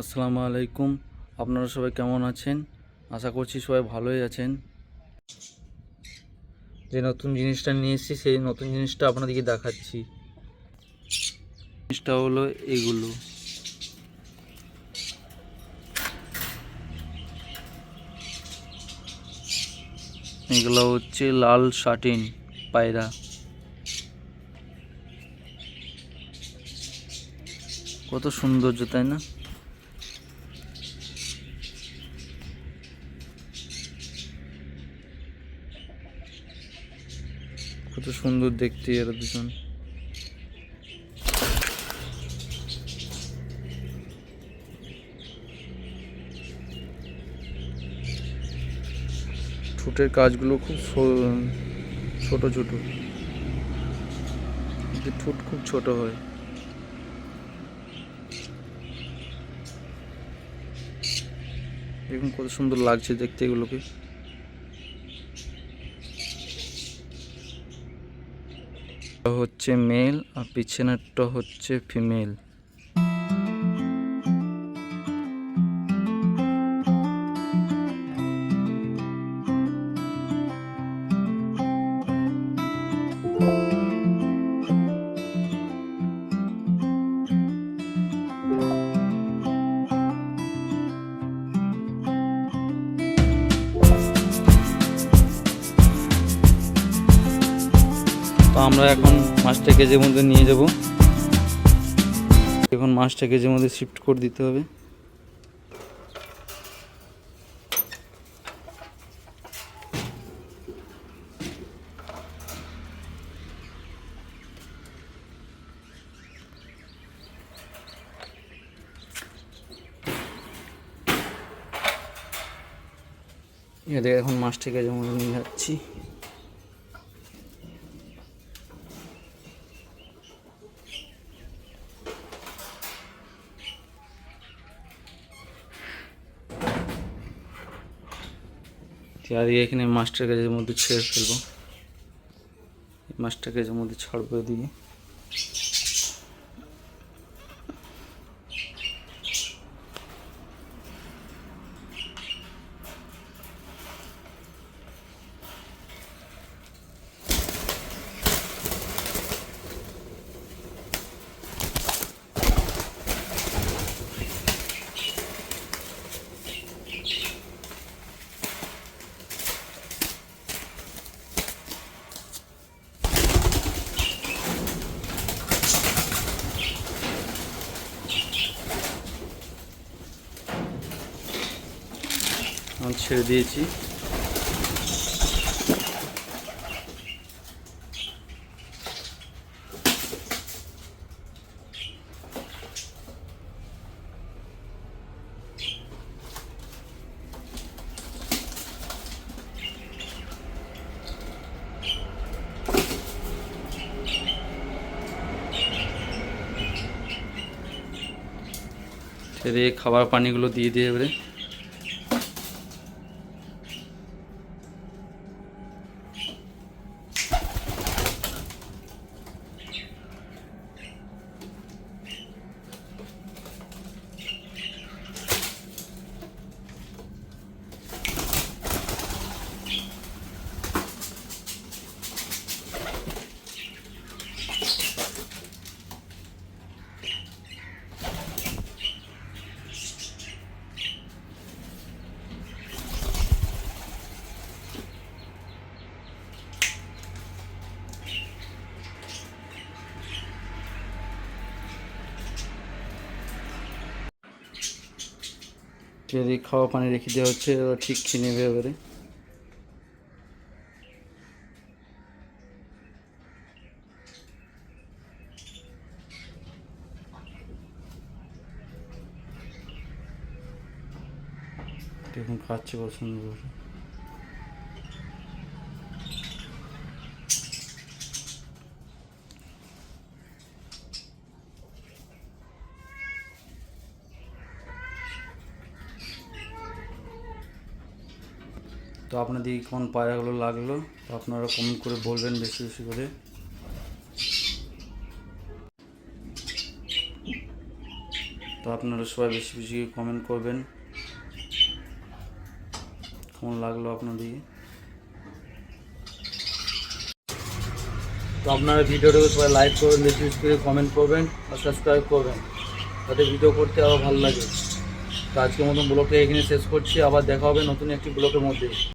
আসসালামু আলাইকুম। আপনারা সবাই কেমন আছেন? আশা করছি সবাই ভালোই আছেন। যে নতুন জিনিসটা নিয়ে এসেছি সেই নতুন জিনিসটা আপনাদেরকে দেখাচ্ছি। জিনিসটা হলো এগুলো। এগুলো হচ্ছে লাল শাটিন পায়রা। কত সৌন্দর্য, তাই না? কত সুন্দর দেখতে এরা দুজন। ঠোঁটের কাজগুলো খুব ছোট ছোট, ঠোঁট খুব ছোট হয়। দেখুন কত সুন্দর লাগছে দেখতে এগুলোকে। হচ্ছে মেল আর পিছনেরটা হচ্ছে ফিমেল। তো আমরা এখন মাছটা কেজের মধ্যে নিয়ে যাব। এখন মাছটা কেজের মধ্যে শিফট করে দিতে হবে। এদের এখন মাছটা কেজের মধ্যে নিয়ে যাচ্ছি। আর এখানে মাছটা কেজের মধ্যে ছেড়ে ফেলবো। মাছটা কেজের মধ্যে ছাড়বো দিয়ে। ছেড়ে দিয়েছি। ছেড়ে খাবার পানিগুলো দিয়ে দিয়ে এবারে যদি খাওয়া পানি রেখে দেওয়া হচ্ছে, ওরা ঠিক খেয়ে নেবে এবারে। দেখুন খাচ্ছে কত সুন্দর। তো আপনাদের কেমন পায়রাগুলো লাগলো তো আপনারা কমেন্ট করে বলবেন বেশি বেশি করে। তো আপনারা সবাই বেশি বেশি কমেন্ট করবেন কেমন লাগলো আপনাদের। তো আপনারা ভিডিওটাকে সবাই লাইক করবেন, বেশি বেশি করে কমেন্ট করবেন আর সাবস্ক্রাইব করবেন, তাতে ভিডিও করতে আরও ভালো লাগে। তো আজকের মতন ব্লগটা এখানে শেষ করছি, আবার দেখা হবে নতুন একটি ব্লগের মধ্যে।